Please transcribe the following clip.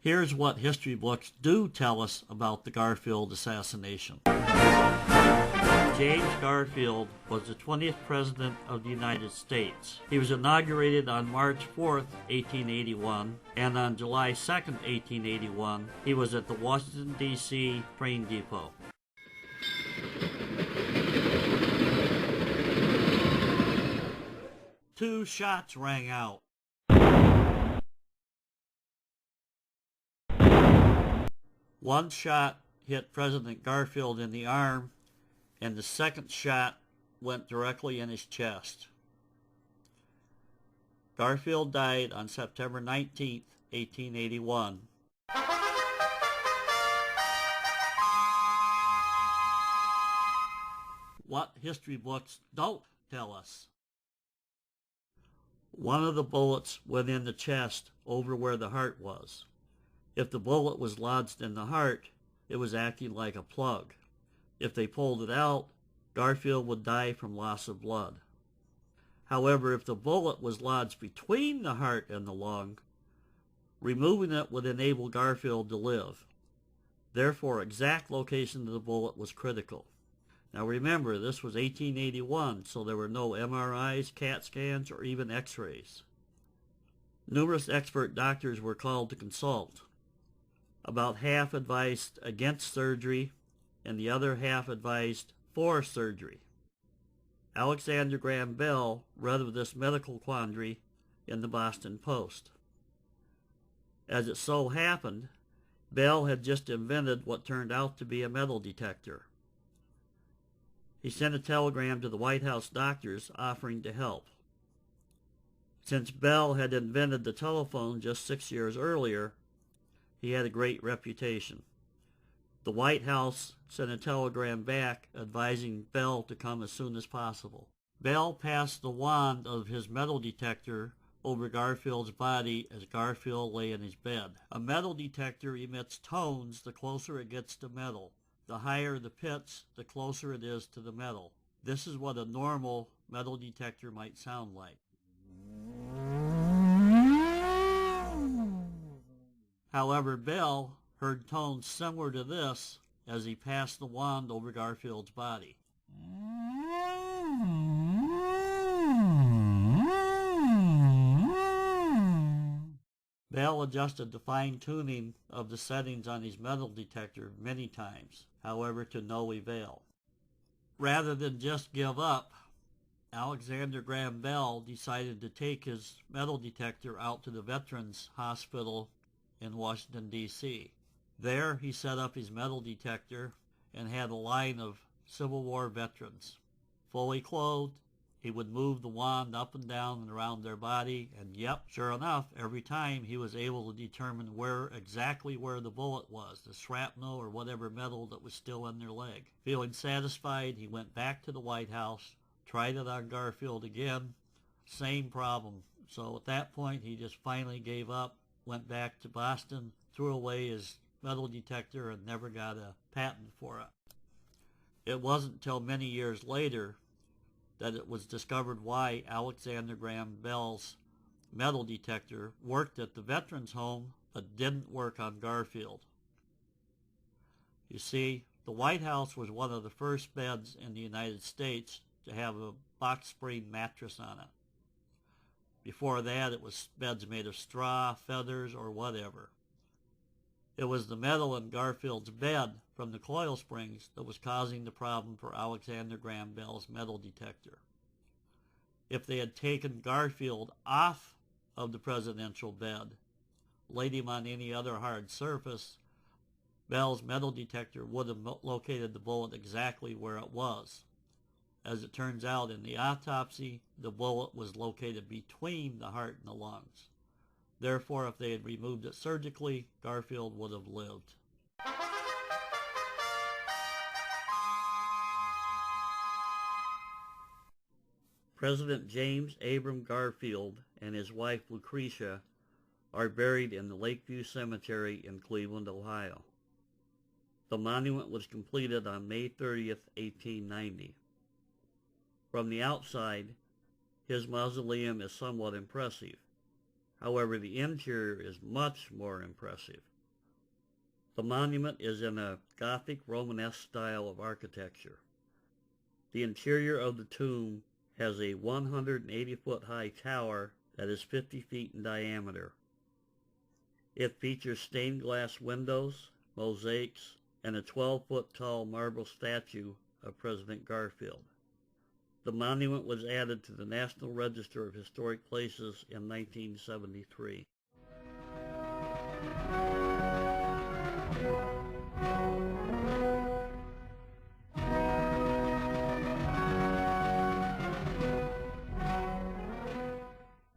Here's what history books do tell us about the Garfield assassination. James Garfield was the 20th President of the United States. He was inaugurated on March 4th, 1881, and on July 2nd, 1881, he was at the Washington, D.C. train depot. Two shots rang out. One shot hit President Garfield in the arm, and the second shot went directly in his chest. Garfield died on September 19, 1881. What history books don't tell us. One of the bullets went in the chest over where the heart was. If the bullet was lodged in the heart, it was acting like a plug. If they pulled it out, Garfield would die from loss of blood. However, if the bullet was lodged between the heart and the lung, removing it would enable Garfield to live. Therefore, exact location of the bullet was critical. Now remember, this was 1881, so there were no MRIs, CAT scans, or even X-rays. Numerous expert doctors were called to consult. About half advised against surgery, and the other half advised for surgery. Alexander Graham Bell read of this medical quandary in the Boston Post. As it so happened, Bell had just invented what turned out to be a metal detector. He sent a telegram to the White House doctors offering to help. Since Bell had invented the telephone just 6 years earlier, he had a great reputation. The White House sent a telegram back advising Bell to come as soon as possible. Bell passed the wand of his metal detector over Garfield's body as Garfield lay in his bed. A metal detector emits tones the closer it gets to metal. The higher the pitch, the closer it is to the metal. This is what a normal metal detector might sound like. However, Bell heard tones similar to this as he passed the wand over Garfield's body. Bell adjusted the fine-tuning of the settings on his metal detector many times, however to no avail. Rather than just give up, Alexander Graham Bell decided to take his metal detector out to the Veterans Hospital in Washington, D.C. There he set up his metal detector and had a line of Civil War veterans. Fully clothed, he would move the wand up and down and around their body, and yep, sure enough, every time he was able to determine exactly where the bullet was, the shrapnel or whatever metal that was still in their leg. Feeling satisfied, he went back to the White House, tried it on Garfield again, same problem. So at that point, he just finally gave up, went back to Boston, threw away his metal detector, and never got a patent for it. It wasn't until many years later that it was discovered why Alexander Graham Bell's metal detector worked at the veterans' home but didn't work on Garfield. You see, the White House was one of the first beds in the United States to have a box spring mattress on it. Before that, it was beds made of straw, feathers, or whatever. It was the metal in Garfield's bed from the coil springs that was causing the problem for Alexander Graham Bell's metal detector. If they had taken Garfield off of the presidential bed, laid him on any other hard surface, Bell's metal detector would have located the bullet exactly where it was. As it turns out, in the autopsy, the bullet was located between the heart and the lungs. Therefore, if they had removed it surgically, Garfield would have lived. President James Abram Garfield and his wife Lucretia are buried in the Lakeview Cemetery in Cleveland, Ohio. The monument was completed on May 30th, 1890. From the outside, his mausoleum is somewhat impressive. However, the interior is much more impressive. The monument is in a Gothic Romanesque style of architecture. The interior of the tomb has a 180-foot high tower that is 50 feet in diameter. It features stained glass windows, mosaics, and a 12-foot tall marble statue of President Garfield. The monument was added to the National Register of Historic Places in 1973.